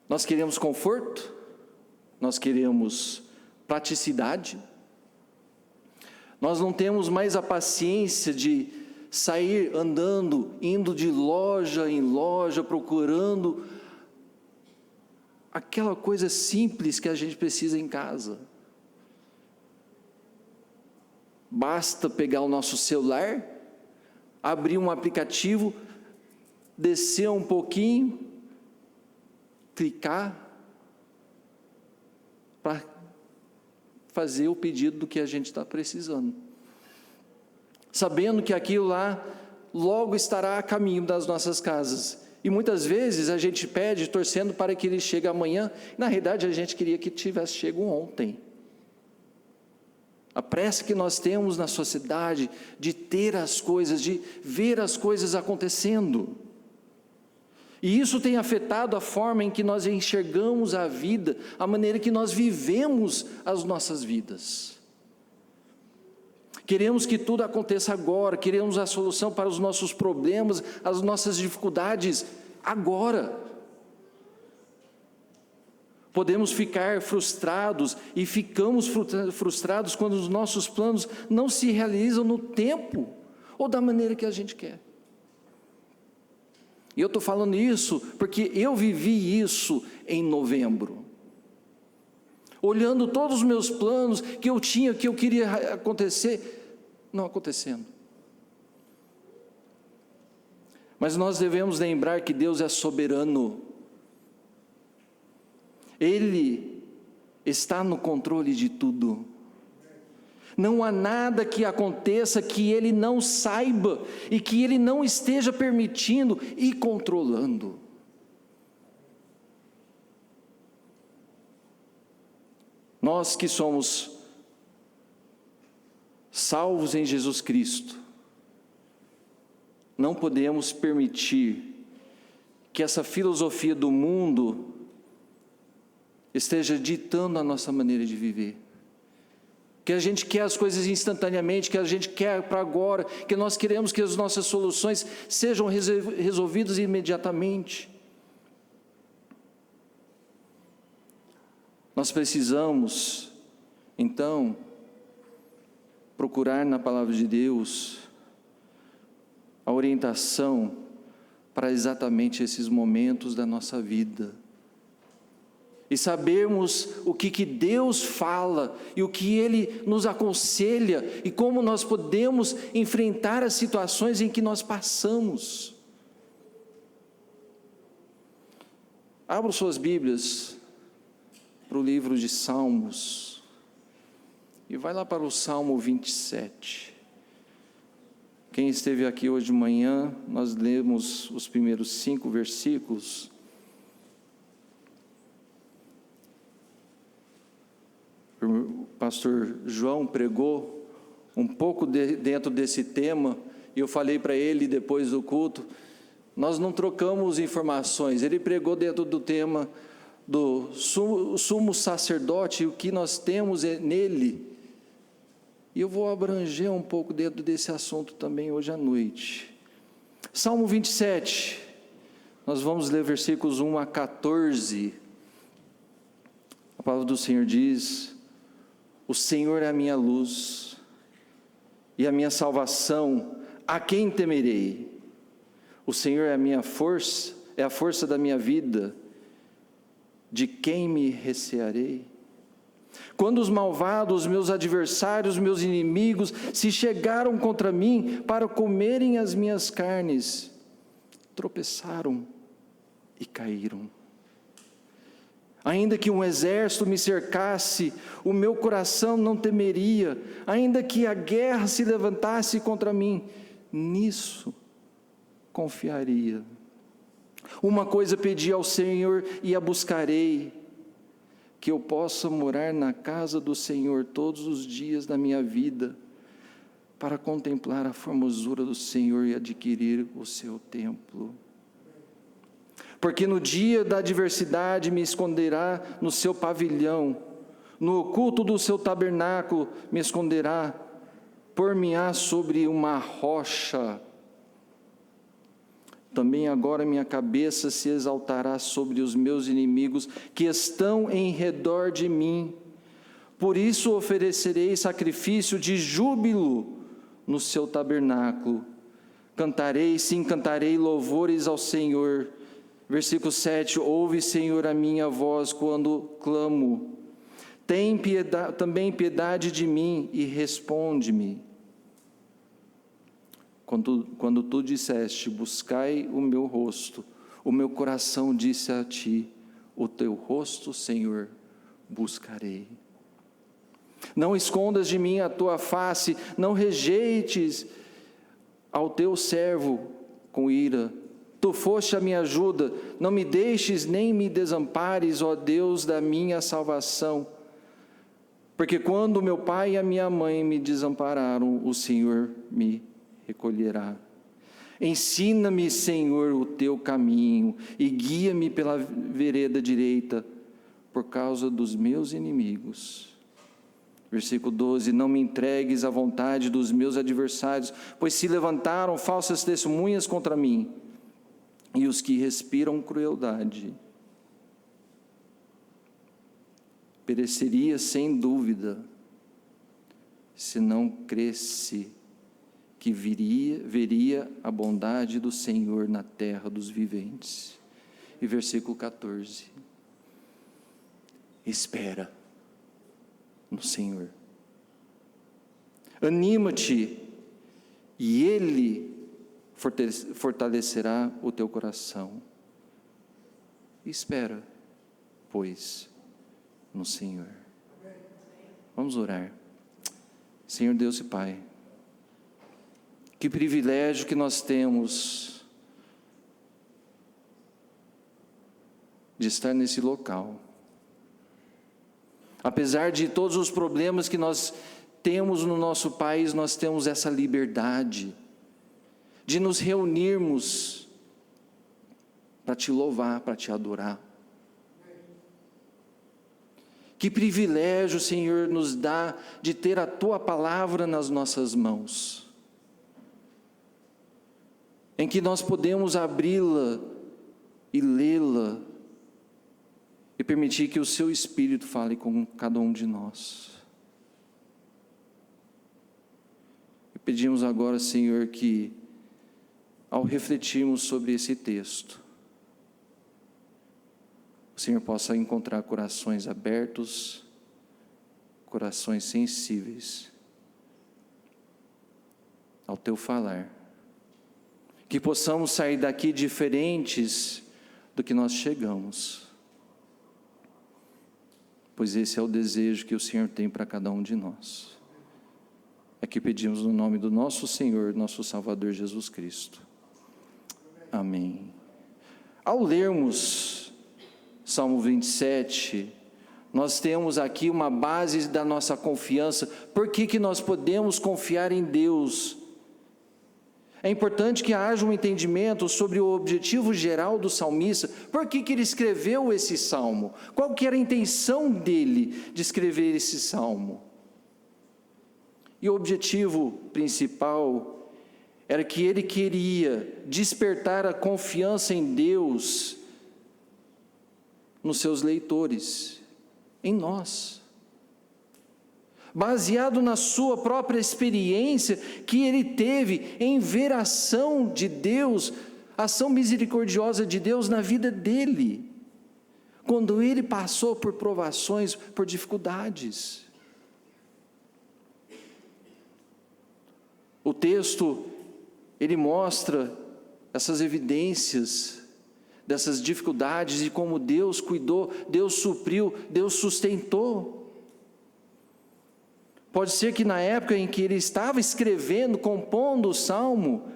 Nós queremos conforto, nós queremos praticidade, nós não temos mais a paciência de sair andando, indo de loja em loja, procurando aquela coisa simples que a gente precisa em casa. Basta pegar o nosso celular, abrir um aplicativo, descer um pouquinho, clicar, para fazer o pedido do que a gente está precisando, sabendo que aquilo lá logo estará a caminho das nossas casas. E muitas vezes a gente pede, torcendo para que ele chegue amanhã. Na realidade, a gente queria que tivesse chego ontem. A pressa que nós temos na sociedade de ter as coisas, de ver as coisas acontecendo. E isso tem afetado a forma em que nós enxergamos a vida, a maneira que nós vivemos as nossas vidas. Queremos que tudo aconteça agora, queremos a solução para os nossos problemas, as nossas dificuldades agora. Podemos ficar frustrados e ficamos frustrados quando os nossos planos não se realizam no tempo ou da maneira que a gente quer. E eu estou falando isso porque eu vivi isso em novembro. Olhando todos os meus planos que eu tinha, que eu queria acontecer, não acontecendo. Mas nós devemos lembrar que Deus é soberano. Ele está no controle de tudo. Não há nada que aconteça que Ele não saiba e que Ele não esteja permitindo e controlando. Nós que somos salvos em Jesus Cristo, não podemos permitir que essa filosofia do mundo esteja ditando a nossa maneira de viver. Que a gente quer as coisas instantaneamente, que a gente quer para agora, que nós queremos que as nossas soluções sejam resolvidas imediatamente. Nós precisamos, então, procurar na palavra de Deus a orientação para exatamente esses momentos da nossa vida. E sabermos o que Deus fala e o que Ele nos aconselha e como nós podemos enfrentar as situações em que nós passamos. Abra suas Bíblias para o livro de Salmos e vai lá para o Salmo 27. Quem esteve aqui hoje de manhã, nós lemos os primeiros 5 versículos. O pastor João pregou um pouco dentro desse tema, e eu falei para ele depois do culto, nós não trocamos informações, ele pregou dentro do tema do sumo sacerdote, o que nós temos nele, e eu vou abranger um pouco dentro desse assunto também hoje à noite. Salmo 27, nós vamos ler versículos 1 a 14, a palavra do Senhor diz: o Senhor é a minha luz e a minha salvação, a quem temerei? O Senhor é a minha força, é a força da minha vida, de quem me recearei? Quando os malvados, meus adversários, meus inimigos, se chegaram contra mim para comerem as minhas carnes, tropeçaram e caíram. Ainda que um exército me cercasse, o meu coração não temeria. Ainda que a guerra se levantasse contra mim, nisso confiaria. Uma coisa pedi ao Senhor e a buscarei, que eu possa morar na casa do Senhor todos os dias da minha vida, para contemplar a formosura do Senhor e adquirir o seu templo. Porque no dia da adversidade me esconderá no seu pavilhão, no oculto do seu tabernáculo me esconderá, por-me-á sobre uma rocha. também agora minha cabeça se exaltará sobre os meus inimigos que estão em redor de mim. Por isso oferecerei sacrifício de júbilo no seu tabernáculo. Cantarei, sim, cantarei louvores ao Senhor. Versículo 7, ouve, Senhor, a minha voz quando clamo. Tem também piedade de mim e responde-me. Quando tu disseste, buscai o meu rosto, o meu coração disse a ti, o teu rosto, Senhor, buscarei. Não escondas de mim a tua face, não rejeites ao teu servo com ira. Tu foste a minha ajuda, não me deixes nem me desampares, ó Deus da minha salvação. Porque quando meu pai e a minha mãe me desampararam, o Senhor me recolherá. Ensina-me, Senhor, o teu caminho e guia-me pela vereda direita, por causa dos meus inimigos. Versículo 12, não me entregues à vontade dos meus adversários, pois se levantaram falsas testemunhas contra mim, e os que respiram crueldade. Pereceria sem dúvida, se não cresce que veria a bondade do Senhor na terra dos viventes. E versículo 14, espera no Senhor, anima-te, e Ele fortalecerá o teu coração. Espera, pois, no Senhor. Vamos orar. Senhor Deus e Pai, que privilégio que nós temos de estar nesse local. Apesar de todos os problemas que nós temos no nosso país, nós temos essa liberdade de nos reunirmos para te louvar, para te adorar. Que privilégio, Senhor, nos dá de ter a Tua palavra nas nossas mãos, em que nós podemos abri-la e lê-la, e permitir que o Seu Espírito fale com cada um de nós. E pedimos agora, Senhor, que ao refletirmos sobre esse texto, o Senhor possa encontrar corações abertos, corações sensíveis ao Teu falar. Que possamos sair daqui diferentes do que nós chegamos, pois esse é o desejo que o Senhor tem para cada um de nós. É que pedimos no nome do nosso Senhor, nosso Salvador Jesus Cristo. Amém. Ao lermos Salmo 27, nós temos aqui uma base da nossa confiança. Por que nós podemos confiar em Deus? É importante que haja um entendimento sobre o objetivo geral do salmista. Por que ele escreveu esse salmo? Qual que era a intenção dele de escrever esse salmo? E o objetivo principal era que ele queria despertar a confiança em Deus nos seus leitores, em nós. Baseado na sua própria experiência que ele teve em ver a ação de Deus, a ação misericordiosa de Deus na vida dele, quando ele passou por provações, por dificuldades. O texto, ele mostra essas evidências dessas dificuldades e como Deus cuidou, Deus supriu, Deus sustentou. Pode ser que na época em que ele estava escrevendo, compondo o salmo,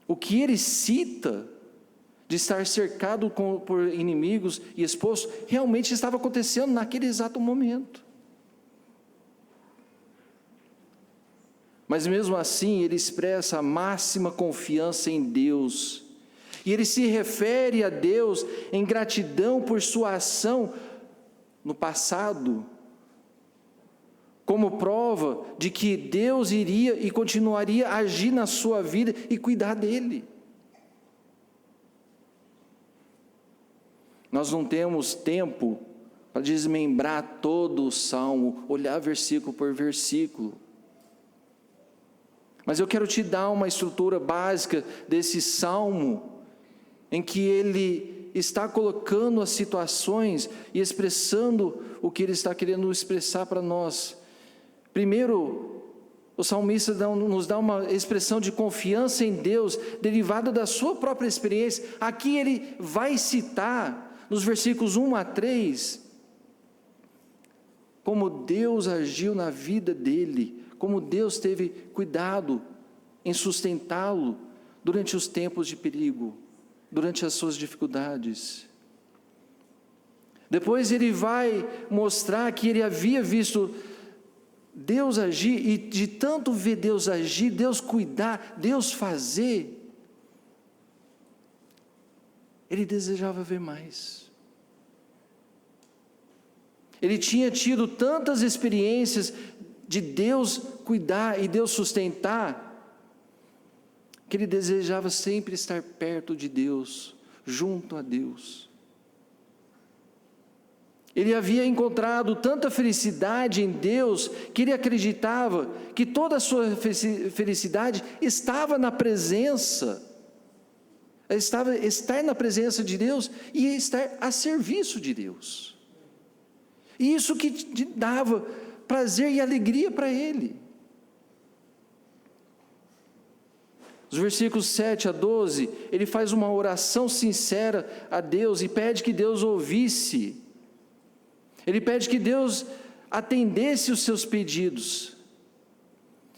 o que ele cita de estar cercado por inimigos e exposto, realmente estava acontecendo naquele exato momento. Mas mesmo assim, ele expressa a máxima confiança em Deus, e ele se refere a Deus em gratidão por sua ação no passado, como prova de que Deus iria e continuaria a agir na sua vida e cuidar dele. Nós não temos tempo para desmembrar todo o salmo, olhar versículo por versículo. Mas eu quero te dar uma estrutura básica desse salmo, em que ele está colocando as situações e expressando o que ele está querendo expressar para nós. Primeiro, o salmista nos dá uma expressão de confiança em Deus, derivada da sua própria experiência. Aqui ele vai citar, nos versículos 1 a 3, como Deus agiu na vida dele, como Deus teve cuidado em sustentá-lo durante os tempos de perigo, durante as suas dificuldades. Depois ele vai mostrar que ele havia visto Deus agir, e de tanto ver Deus agir, Deus cuidar, Deus fazer, ele desejava ver mais. Ele tinha tido tantas experiências de Deus cuidar e Deus sustentar, que ele desejava sempre estar perto de Deus, junto a Deus. Ele havia encontrado tanta felicidade em Deus, que ele acreditava que toda a sua felicidade estava na presença, estar na presença de Deus e estar a serviço de Deus. E isso que dava prazer e alegria para ele. Os versículos 7 a 12, ele faz uma oração sincera a Deus e pede que Deus ouvisse. Ele pede que Deus atendesse os seus pedidos,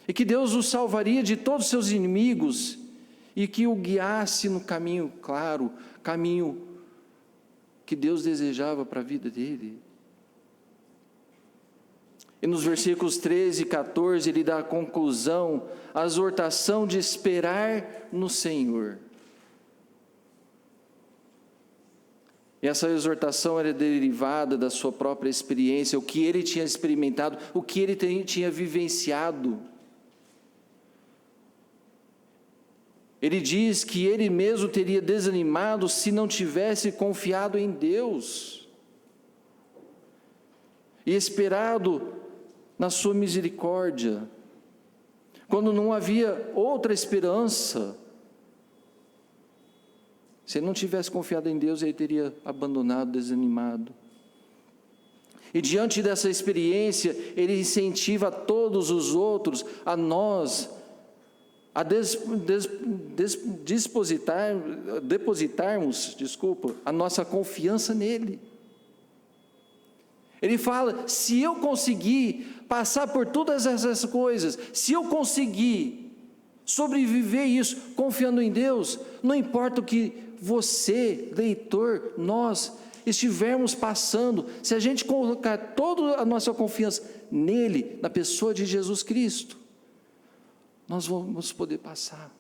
e que Deus o salvaria de todos os seus inimigos, e que o guiasse no caminho claro, caminho que Deus desejava para a vida dele. E nos versículos 13 e 14, ele dá a conclusão, a exortação de esperar no Senhor. E essa exortação era derivada da sua própria experiência, o que ele tinha experimentado, o que ele tinha vivenciado. Ele diz que ele mesmo teria desanimado se não tivesse confiado em Deus e esperado na sua misericórdia, quando não havia outra esperança. Se ele não tivesse confiado em Deus, ele teria abandonado, desanimado. E diante dessa experiência, ele incentiva a todos os outros, a nós, a depositarmos a nossa confiança nele. Ele fala: se eu conseguir passar por todas essas coisas, se eu conseguir sobreviver isso, confiando em Deus, não importa o que você, leitor, nós estivermos passando, se a gente colocar toda a nossa confiança nele, na pessoa de Jesus Cristo, nós vamos poder passar.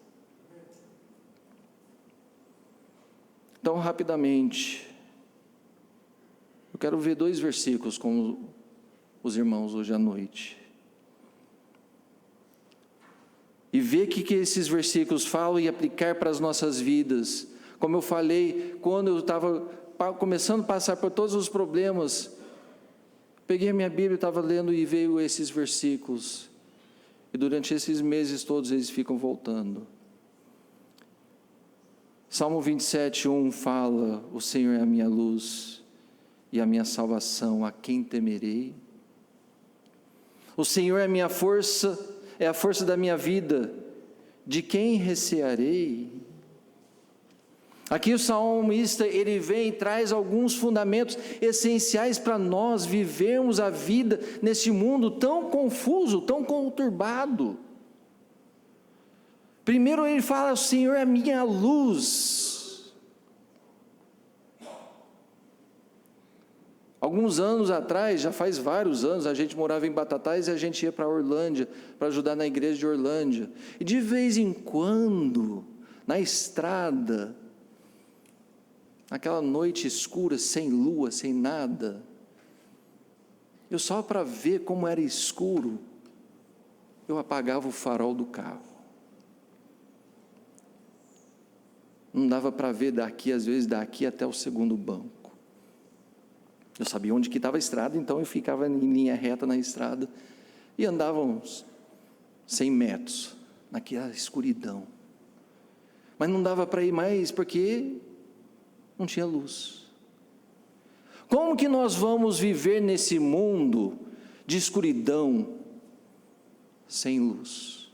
Então, rapidamente, eu quero ver 2 versículos com os irmãos hoje à noite, e ver o que esses versículos falam e aplicar para as nossas vidas. Como eu falei, quando eu estava começando a passar por todos os problemas, peguei a minha Bíblia, estava lendo e veio esses versículos, e durante esses meses todos eles ficam voltando. Salmo 27:1 fala: o Senhor é a minha luz e a minha salvação, a quem temerei? O Senhor é a minha força, é a força da minha vida, de quem recearei? Aqui o salmista, ele vem e traz alguns fundamentos essenciais para nós vivermos a vida nesse mundo tão confuso, tão conturbado. Primeiro ele fala: o Senhor é a minha luz. Alguns anos atrás, já faz vários anos, a gente morava em Batatais e a gente ia para Orlândia, para ajudar na igreja de Orlândia. E de vez em quando, na estrada, naquela noite escura, sem lua, sem nada, eu só para ver como era escuro, eu apagava o farol do carro. Não dava para ver daqui, às vezes daqui até o segundo banco. Eu sabia onde que estava a estrada, então eu ficava em linha reta na estrada e andava uns 100 metros, naquela escuridão. Mas não dava para ir mais porque não tinha luz. Como que nós vamos viver nesse mundo de escuridão sem luz?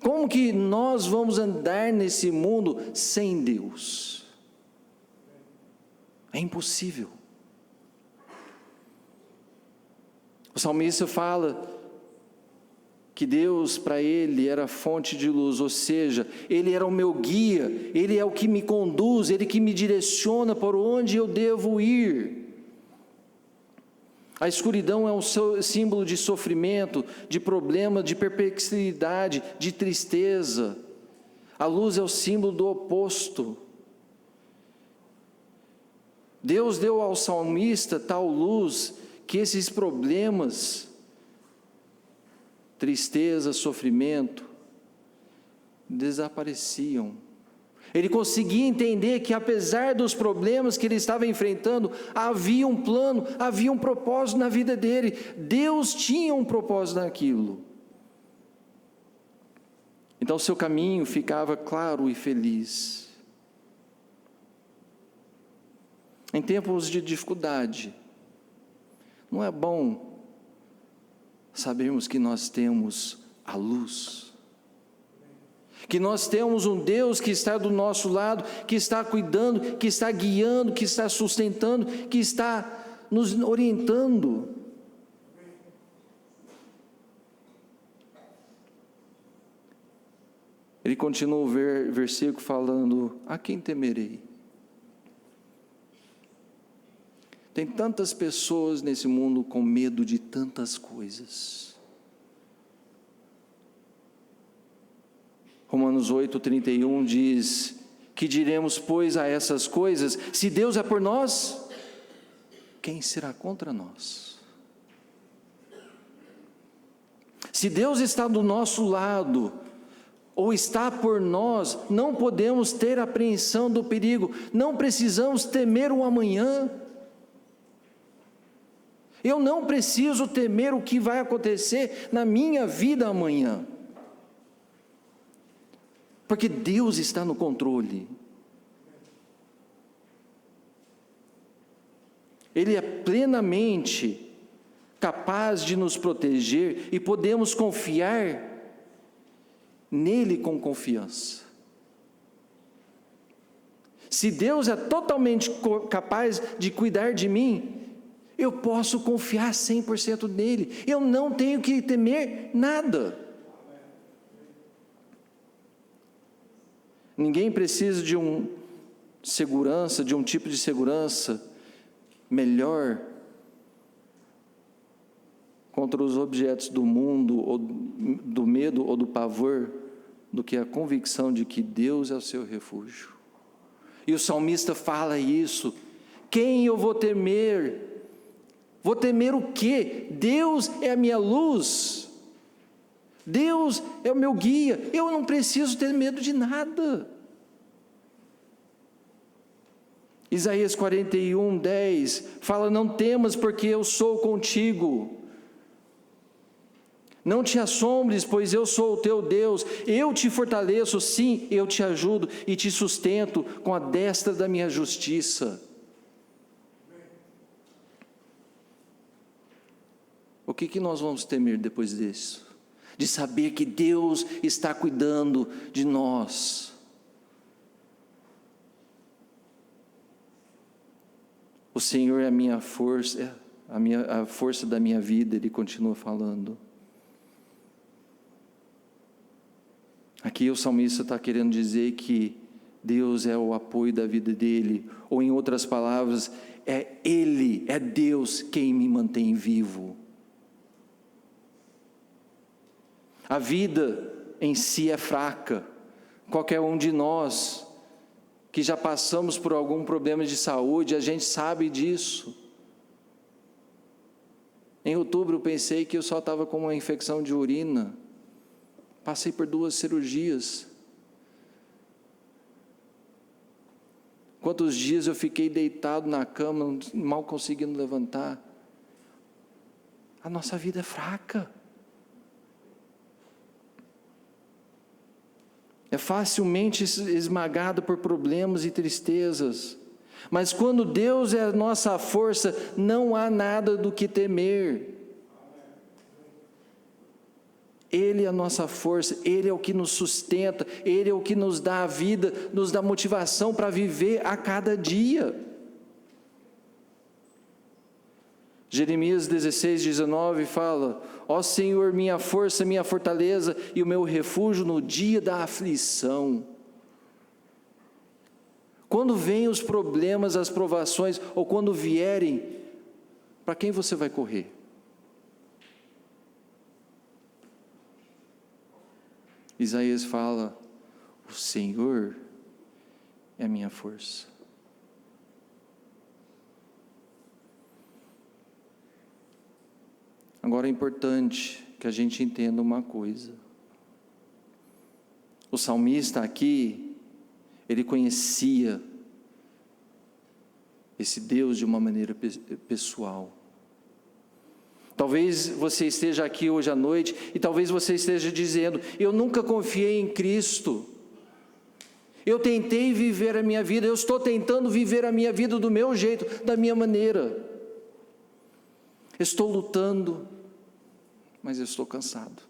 Como que nós vamos andar nesse mundo sem Deus? É impossível. O salmista fala que Deus para ele era fonte de luz, ou seja, Ele era o meu guia, Ele é o que me conduz, Ele que me direciona por onde eu devo ir. A escuridão é um símbolo de sofrimento, de problema, de perplexidade, de tristeza. A luz é o símbolo do oposto. Deus deu ao salmista tal luz que esses problemas, tristeza, sofrimento, desapareciam. Ele conseguia entender que apesar dos problemas que ele estava enfrentando, havia um plano, havia um propósito na vida dele. Deus tinha um propósito naquilo. Então seu caminho ficava claro e feliz. Em tempos de dificuldade, não é bom sabermos que nós temos a luz, que nós temos um Deus que está do nosso lado, que está cuidando, que está guiando, que está sustentando, que está nos orientando. Ele continua o versículo falando: a quem temerei? Tem tantas pessoas nesse mundo com medo de tantas coisas. Romanos 8:31 diz: que diremos, pois, a essas coisas? Se Deus é por nós, quem será contra nós? Se Deus está do nosso lado, ou está por nós, não podemos ter apreensão do perigo, não precisamos temer o amanhã. Eu não preciso temer o que vai acontecer na minha vida amanhã, porque Deus está no controle. Ele é plenamente capaz de nos proteger e podemos confiar nele com confiança. Se Deus é totalmente capaz de cuidar de mim, eu posso confiar 100% nele, eu não tenho que temer nada. Ninguém precisa de de um tipo de segurança melhor contra os objetos do mundo, ou do medo ou do pavor, do que a convicção de que Deus é o seu refúgio. E o salmista fala isso: quem eu vou temer? Vou temer o quê? Deus é a minha luz, Deus é o meu guia, eu não preciso ter medo de nada. Isaías 41:10 fala: não temas, porque eu sou contigo. Não te assombres, pois eu sou o teu Deus, eu te fortaleço, sim, eu te ajudo e te sustento com a destra da minha justiça. O que nós vamos temer depois disso? De saber que Deus está cuidando de nós. O Senhor é a minha força, a força da minha vida, Ele continua falando. Aqui o salmista está querendo dizer que Deus é o apoio da vida dele, ou em outras palavras, é Ele, é Deus quem me mantém vivo. A vida em si é fraca. Qualquer um de nós que já passamos por algum problema de saúde, a gente sabe disso. Em outubro eu pensei que eu só estava com uma infecção de urina. Passei por 2 cirurgias. Quantos dias eu fiquei deitado na cama, mal conseguindo levantar. A nossa vida é fraca. É facilmente esmagada por problemas e tristezas. Mas quando Deus é a nossa força, não há nada do que temer. Ele é a nossa força, Ele é o que nos sustenta, Ele é o que nos dá a vida, nos dá motivação para viver a cada dia. Jeremias 16:19 fala: ó Senhor, minha força, minha fortaleza e o meu refúgio no dia da aflição. Quando vêm os problemas, as provações, ou quando vierem, para quem você vai correr? Isaías fala: o Senhor é a minha força. Agora é importante que a gente entenda uma coisa. O salmista aqui, ele conhecia esse Deus de uma maneira pessoal. Talvez você esteja aqui hoje à noite e talvez você esteja dizendo: eu nunca confiei em Cristo. Eu tentei viver a minha vida, eu estou tentando viver a minha vida do meu jeito, da minha maneira. Estou lutando, mas eu estou cansado.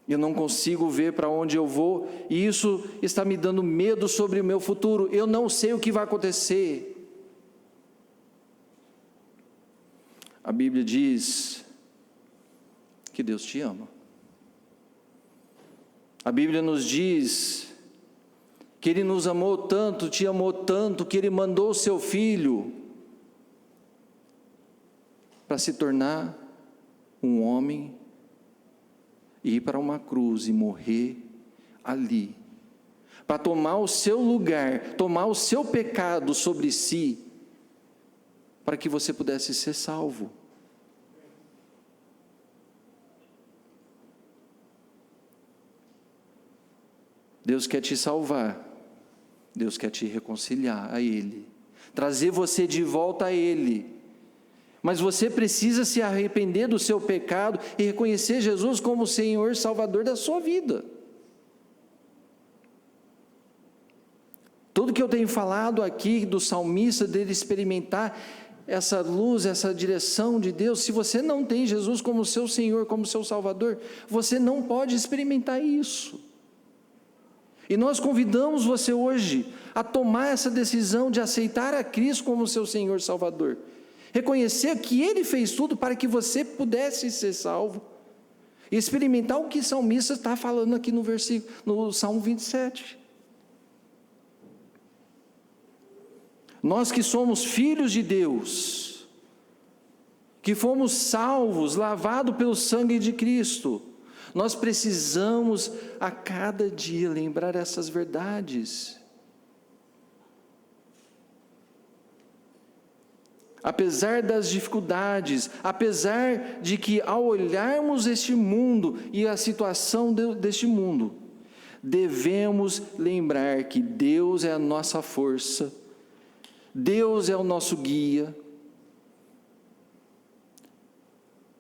Eu não consigo ver para onde eu vou, e isso está me dando medo sobre o meu futuro. Eu não sei o que vai acontecer. A Bíblia diz que Deus te ama. A Bíblia nos diz que Ele nos amou tanto, te amou tanto, que Ele mandou o Seu Filho para se tornar um homem e ir para uma cruz e morrer ali, para tomar o seu lugar, tomar o seu pecado sobre si, para que você pudesse ser salvo. Deus quer te salvar, Deus quer te reconciliar a Ele, trazer você de volta a Ele, mas você precisa se arrepender do seu pecado e reconhecer Jesus como o Senhor e Salvador da sua vida. Tudo que eu tenho falado aqui do salmista, dele experimentar essa luz, essa direção de Deus, se você não tem Jesus como seu Senhor, como seu Salvador, você não pode experimentar isso. E nós convidamos você hoje a tomar essa decisão de aceitar a Cristo como seu Senhor e Salvador. Reconhecer que Ele fez tudo para que você pudesse ser salvo. E experimentar o que o salmista está falando aqui no versículo, no Salmo 27. Nós que somos filhos de Deus, que fomos salvos, lavados pelo sangue de Cristo, nós precisamos a cada dia lembrar essas verdades. Apesar das dificuldades, apesar de que ao olharmos este mundo e a situação deste mundo, devemos lembrar que Deus é a nossa força, Deus é o nosso guia,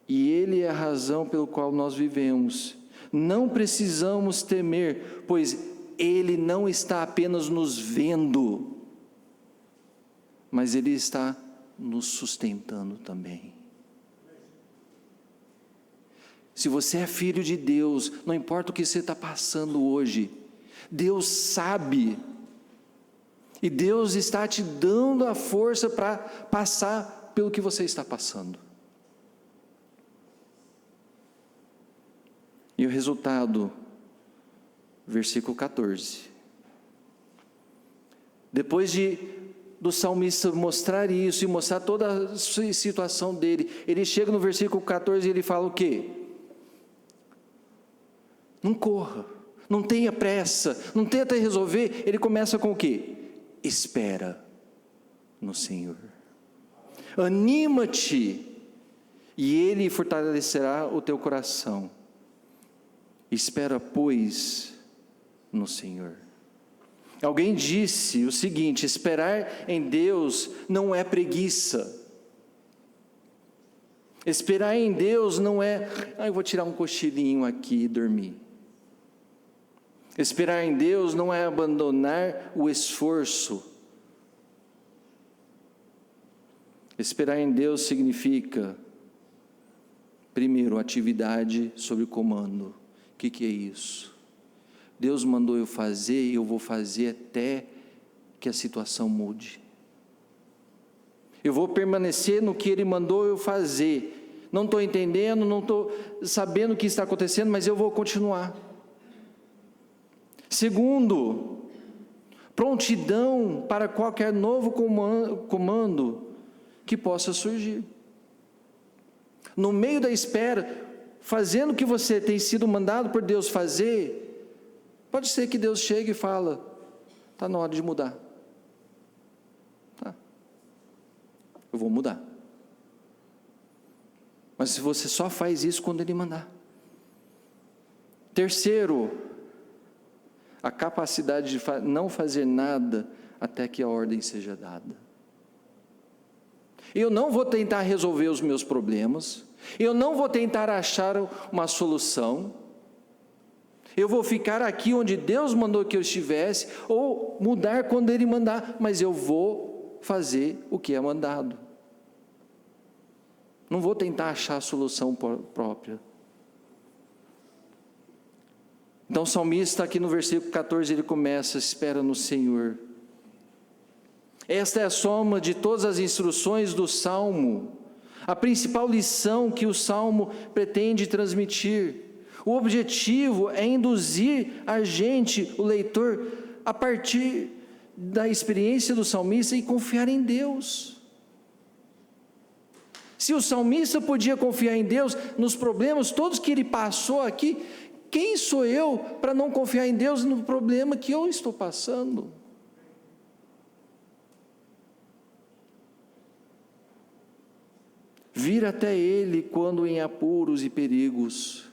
e Ele é a razão pelo qual nós vivemos. Não precisamos temer, pois Ele não está apenas nos vendo, mas Ele está nos sustentando também. Se você é filho de Deus, não importa o que você está passando hoje, Deus sabe, e Deus está te dando a força para passar pelo que você está passando. E o resultado, versículo 14. Depois do salmista mostrar isso e mostrar toda a situação dele, ele chega no versículo 14 e ele fala o quê? Não corra, não tenha pressa, não tenta resolver. Ele começa com o quê? Espera no Senhor. Anima-te e Ele fortalecerá o teu coração. Espera, pois, no Senhor. Alguém disse o seguinte: esperar em Deus não é preguiça. Esperar em Deus não é, eu vou tirar um cochilinho aqui e dormir. Esperar em Deus não é abandonar o esforço. Esperar em Deus significa, primeiro, atividade sob comando. O que é isso? Deus mandou eu fazer e eu vou fazer até que a situação mude. Eu vou permanecer no que Ele mandou eu fazer. Não estou entendendo, não estou sabendo o que está acontecendo, mas eu vou continuar. Segundo, prontidão para qualquer novo comando que possa surgir. No meio da espera, fazendo o que você tem sido mandado por Deus fazer, pode ser que Deus chegue e fala: está na hora de mudar. Tá, eu vou mudar. Mas se você só faz isso quando Ele mandar. Terceiro, a capacidade de não fazer nada até que a ordem seja dada. Eu não vou tentar resolver os meus problemas, eu não vou tentar achar uma solução, eu vou ficar aqui onde Deus mandou que eu estivesse, ou mudar quando Ele mandar, mas eu vou fazer o que é mandado. Não vou tentar achar a solução própria. Então o salmista aqui no versículo 14, ele começa: espera no Senhor. Esta é a soma de todas as instruções do Salmo, a principal lição que o Salmo pretende transmitir. O objetivo é induzir a gente, o leitor, a partir da experiência do salmista e confiar em Deus. Se o salmista podia confiar em Deus nos problemas todos que ele passou aqui, quem sou eu para não confiar em Deus no problema que eu estou passando? Vir até Ele quando em apuros e perigos.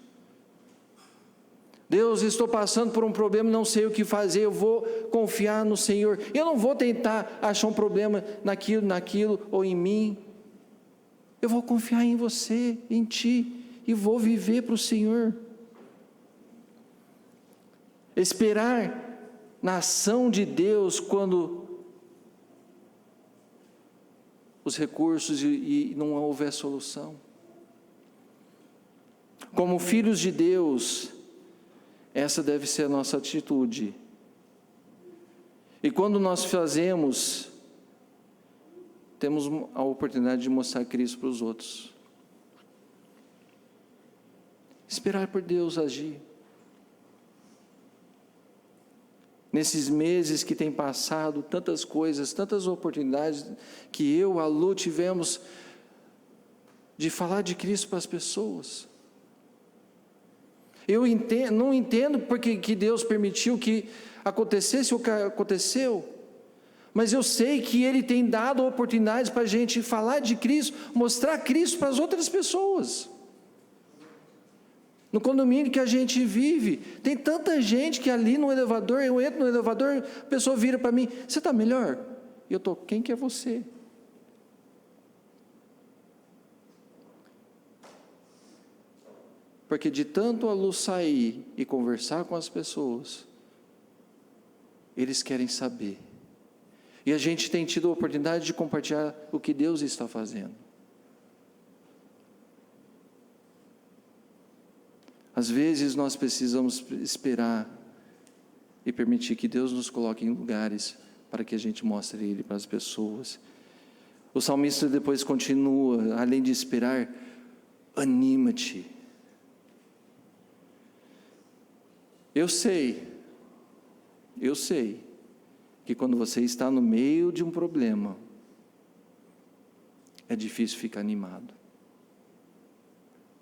Deus, estou passando por um problema, não sei o que fazer, eu vou confiar no Senhor. Eu não vou tentar achar um problema naquilo ou em mim. Eu vou confiar em você, em Ti, e vou viver para o Senhor. Esperar na ação de Deus quando os recursos e não houver solução. Como filhos de Deus, essa deve ser a nossa atitude. E quando nós fazemos, temos a oportunidade de mostrar Cristo para os outros. Esperar por Deus agir. Nesses meses que tem passado, tantas coisas, tantas oportunidades que eu, a Lu, tivemos de falar de Cristo para as pessoas. Eu não entendo porque que Deus permitiu que acontecesse o que aconteceu, mas eu sei que Ele tem dado oportunidades para a gente falar de Cristo, mostrar Cristo para as outras pessoas. No condomínio que a gente vive, tem tanta gente que ali no elevador, eu entro no elevador, a pessoa vira para mim: você está melhor? E eu estou: quem que é você? Porque de tanto a luz sair e conversar com as pessoas, eles querem saber. E a gente tem tido a oportunidade de compartilhar o que Deus está fazendo. Às vezes nós precisamos esperar e permitir que Deus nos coloque em lugares para que a gente mostre Ele para as pessoas. O salmista depois continua, além de esperar: anima-te. Eu sei que quando você está no meio de um problema, é difícil ficar animado.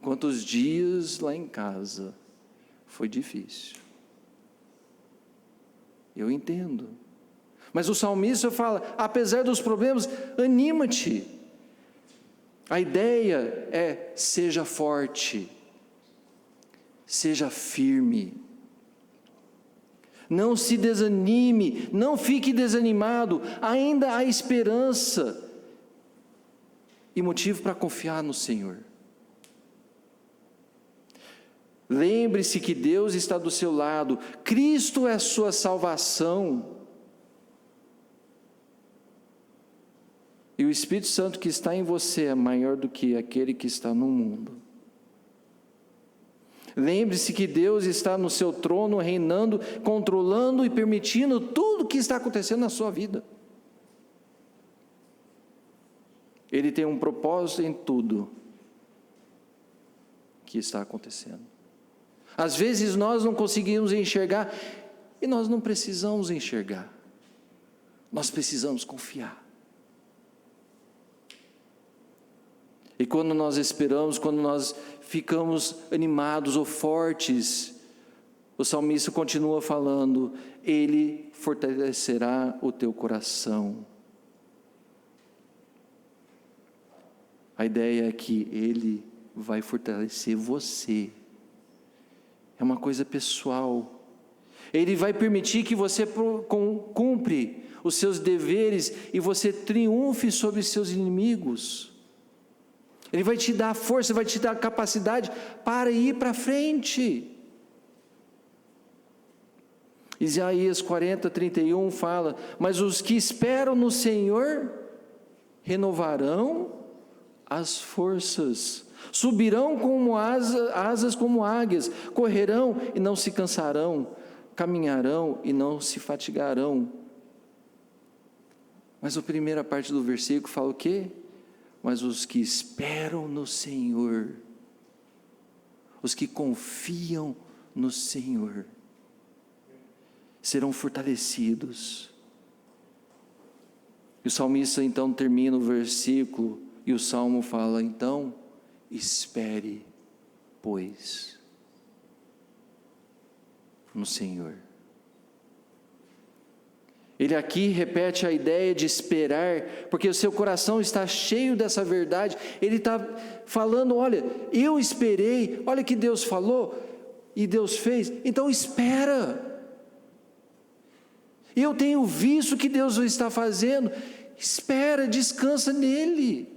Quantos dias lá em casa foi difícil. Eu entendo. Mas o salmista fala: apesar dos problemas, anima-te. A ideia é: seja forte, seja firme. Não se desanime, não fique desanimado, ainda há esperança e motivo para confiar no Senhor. Lembre-se que Deus está do seu lado, Cristo é a sua salvação. E o Espírito Santo que está em você é maior do que aquele que está no mundo. Lembre-se que Deus está no seu trono, reinando, controlando e permitindo tudo o que está acontecendo na sua vida. Ele tem um propósito em tudo que está acontecendo. Às vezes nós não conseguimos enxergar, e nós não precisamos enxergar. Nós precisamos confiar. E quando nós esperamos, quando nós ficamos animados ou fortes, o salmista continua falando: Ele fortalecerá o teu coração. A ideia é que Ele vai fortalecer você. É uma coisa pessoal. Ele vai permitir que você cumpre os seus deveres e você triunfe sobre os seus inimigos. Ele vai te dar força, vai te dar capacidade para ir para frente. Isaías 40:31 fala: mas os que esperam no Senhor renovarão as forças, subirão como asas como águias, correrão e não se cansarão, caminharão e não se fatigarão. Mas a primeira parte do versículo fala o quê? Mas os que esperam no Senhor, os que confiam no Senhor, serão fortalecidos. E o salmista então termina o versículo, e o salmo fala: então, espere, pois, no Senhor. Ele aqui repete a ideia de esperar, porque o seu coração está cheio dessa verdade. Ele está falando: olha, eu esperei, olha que Deus falou, e Deus fez, então espera. Eu tenho visto o que Deus está fazendo, espera, descansa nele.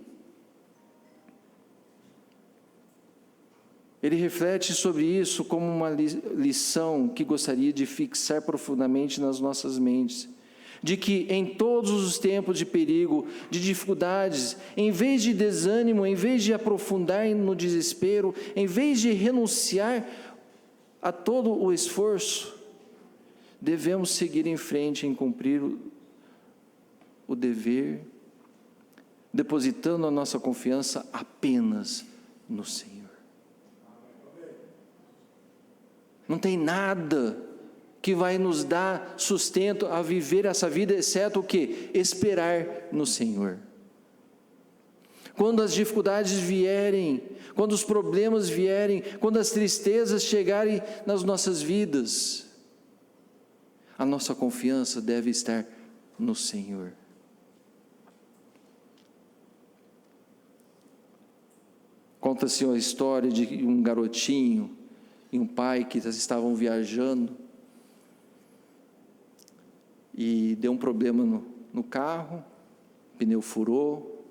Ele reflete sobre isso como uma lição que gostaria de fixar profundamente nas nossas mentes, de que em todos os tempos de perigo, de dificuldades, em vez de desânimo, em vez de aprofundar no desespero, em vez de renunciar a todo o esforço, devemos seguir em frente em cumprir o dever, depositando a nossa confiança apenas no Senhor. Não tem nada que vai nos dar sustento a viver essa vida, exceto o quê? Esperar no Senhor. Quando as dificuldades vierem, quando os problemas vierem, quando as tristezas chegarem nas nossas vidas, a nossa confiança deve estar no Senhor. Conta-se a história de um garotinho e um pai que estavam viajando, e deu um problema no carro, o pneu furou,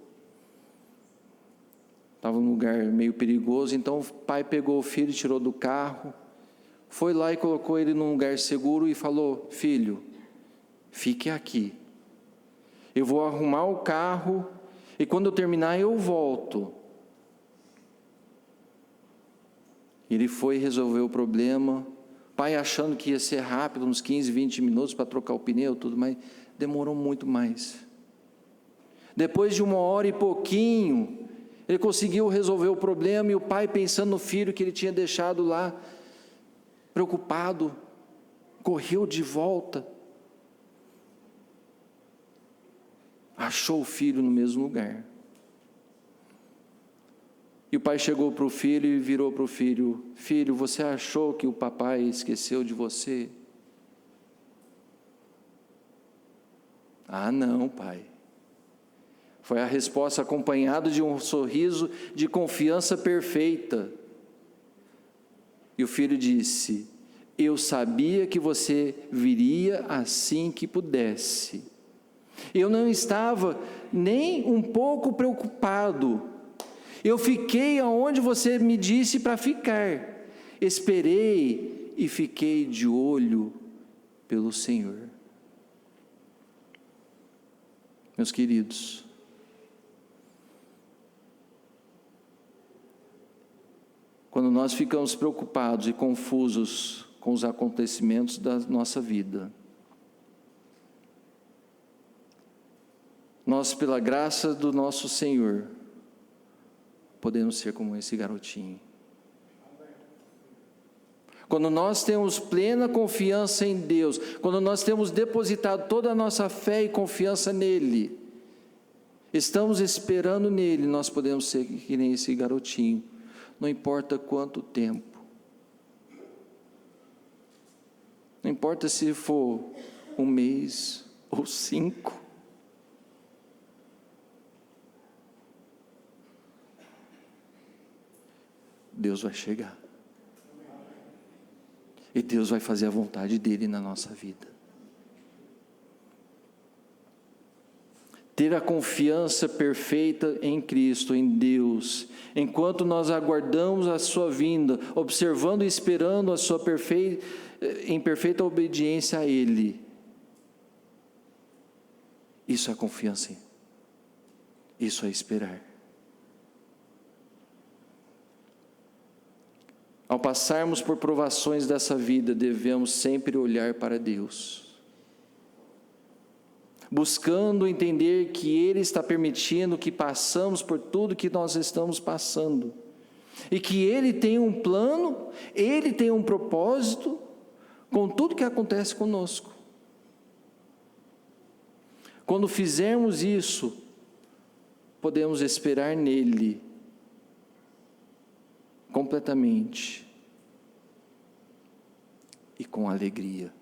estava num lugar meio perigoso. Então o pai pegou o filho, tirou do carro, foi lá e colocou ele num lugar seguro e falou: filho, fique aqui, eu vou arrumar o carro e quando eu terminar eu volto. Ele foi resolver o problema, pai achando que ia ser rápido, uns 15, 20 minutos para trocar o pneu, tudo, mas demorou muito mais. Depois de 1 hora e pouquinho, ele conseguiu resolver o problema, e o pai, pensando no filho que ele tinha deixado lá, preocupado, correu de volta, achou o filho no mesmo lugar. E o pai chegou para o filho e virou para o filho: filho, você achou que o papai esqueceu de você? Ah, não, pai. Foi a resposta acompanhada de um sorriso de confiança perfeita. E o filho disse: Eu sabia que você viria assim que pudesse. Eu não estava nem um pouco preocupado. Eu fiquei aonde você me disse para ficar. Esperei e fiquei de olho pelo Senhor. Meus queridos, quando nós ficamos preocupados e confusos com os acontecimentos da nossa vida, nós, pela graça do nosso Senhor, podemos ser como esse garotinho. Quando nós temos plena confiança em Deus, quando nós temos depositado toda a nossa fé e confiança nele, estamos esperando nele, nós podemos ser que nem esse garotinho, não importa quanto tempo, não importa se for 1 mês ou 5, Deus vai chegar. E Deus vai fazer a vontade dele na nossa vida. Ter a confiança perfeita em Cristo, em Deus, enquanto nós aguardamos a sua vinda, observando e esperando a sua em perfeita obediência a Ele. Isso é confiança. Isso é esperar. Ao passarmos por provações dessa vida, devemos sempre olhar para Deus, buscando entender que Ele está permitindo que passamos por tudo que nós estamos passando, e que Ele tem um plano, Ele tem um propósito com tudo que acontece conosco. Quando fizermos isso, podemos esperar nele completamente e com alegria.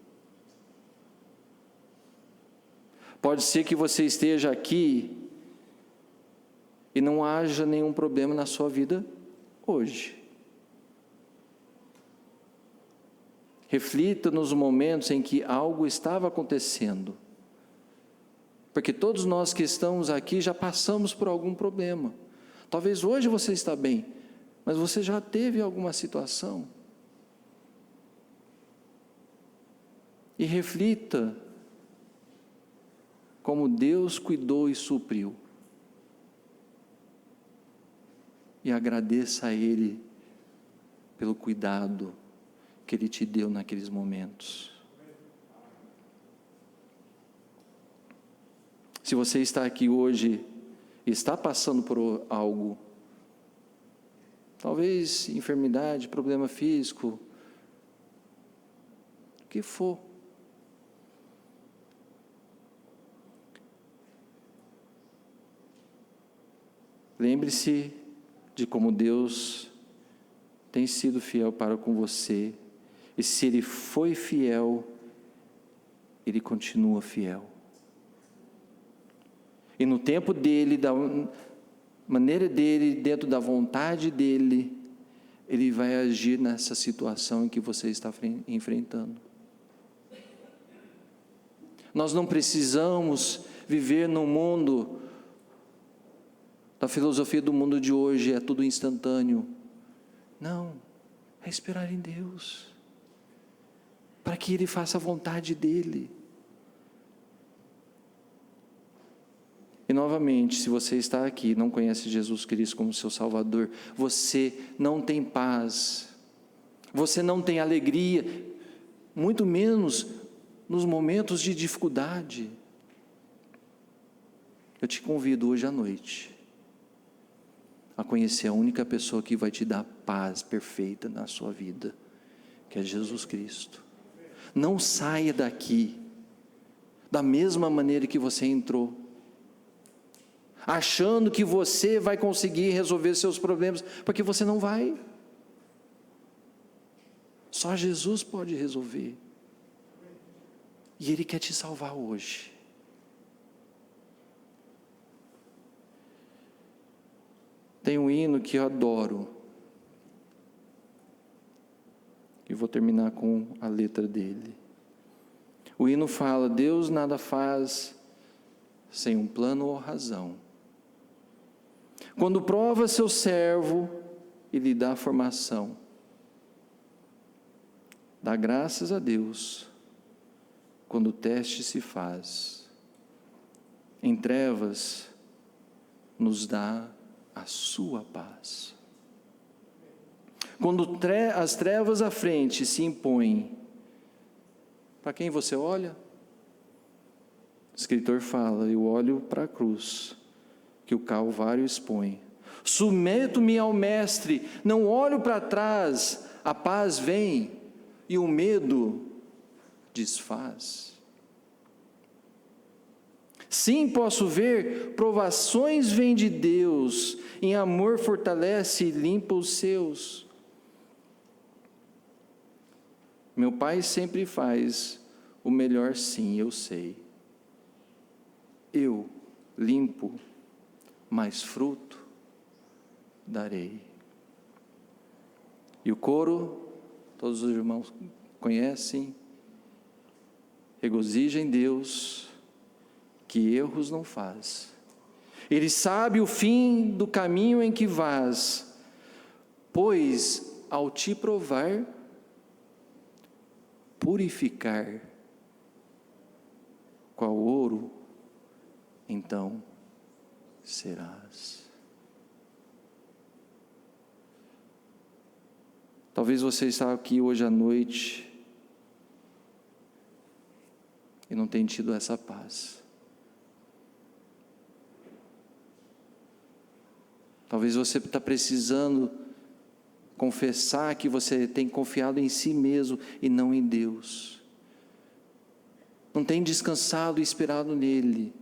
Pode ser que você esteja aqui e não haja nenhum problema na sua vida hoje. Reflita nos momentos em que algo estava acontecendo, porque todos nós que estamos aqui já passamos por algum problema. Talvez hoje você está bem, mas você já teve alguma situação. E reflita como Deus cuidou e supriu. E agradeça a Ele pelo cuidado que Ele te deu naqueles momentos. Se você está aqui hoje e está passando por algo, talvez enfermidade, problema físico, o que for, lembre-se de como Deus tem sido fiel para com você, e se Ele foi fiel, Ele continua fiel. E no tempo dEle, da maneira dEle, dentro da vontade dEle, Ele vai agir nessa situação em que você está enfrentando. Nós não precisamos viver no mundo da filosofia do mundo de hoje, é tudo instantâneo. Não, é esperar em Deus, para que Ele faça a vontade dEle. E novamente, se você está aqui e não conhece Jesus Cristo como seu Salvador, você não tem paz, você não tem alegria, muito menos nos momentos de dificuldade. Eu te convido hoje à noite a conhecer a única pessoa que vai te dar paz perfeita na sua vida, que é Jesus Cristo. Não saia daqui da mesma maneira que você entrou, achando que você vai conseguir resolver seus problemas, porque você não vai. Só Jesus pode resolver. E Ele quer te salvar hoje. Tem um hino que eu adoro, e vou terminar com a letra dele. O hino fala: Deus nada faz sem um plano ou razão. Quando prova seu servo e lhe dá formação, dá graças a Deus quando o teste se faz. Em trevas nos dá a sua paz. Quando as trevas à frente se impõem, para quem você olha? O escritor fala: eu olho para a cruz que o Calvário expõe. Submeto-me ao Mestre, não olho para trás, a paz vem e o medo desfaz. Sim, posso ver, provações vêm de Deus, em amor fortalece e limpa os seus. Meu Pai sempre faz o melhor, sim, eu sei. Eu limpo, mais fruto darei. E o coro, todos os irmãos conhecem: regozija em Deus, que erros não faz. Ele sabe o fim do caminho em que vás, pois ao te provar, purificar, qual ouro, então serás. Talvez você está aqui hoje à noite e não tenha tido essa paz. Talvez você está precisando confessar que você tem confiado em si mesmo e não em Deus. Não tem descansado e esperado nele.